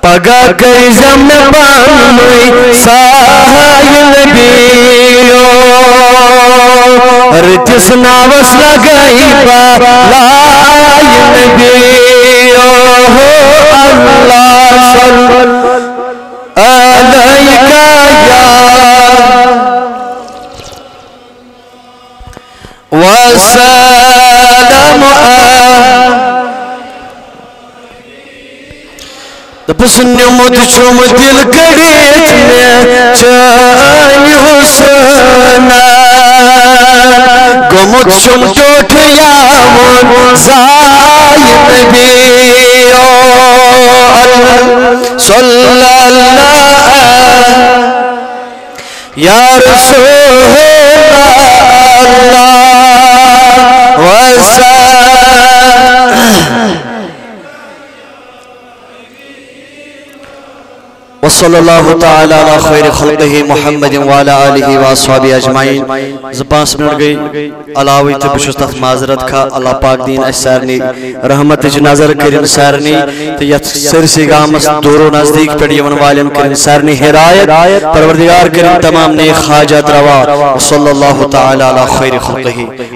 پگا کئی زمن پانوی ساہی نبیو رتس ناوس لگئی بالائی نبیو اللہ صلی علیکہ وسلم دپسنمت چھم دل کڑیت میں چانی حسنا گمت چھم ٹوٹ یاون زائی نبیو صلی اللہ یا رسول اللہ وصلی اللہ تعالی علی خیر خلقہ محمد وعلی آلہ واصحابہ اجمعین زبانس منٹ گئی علاوی تے بشست معذرت کھا اللہ پاک دین اس سارنی رحمت اج نظر کرن سارنی تے یت سرسی گامس دور و نزدیک پڑی ون والن کرن سارنی ہدایت پروردگار کرن تمام نیک حاجات روا وصلی اللہ تعالی علی خیر خلقہ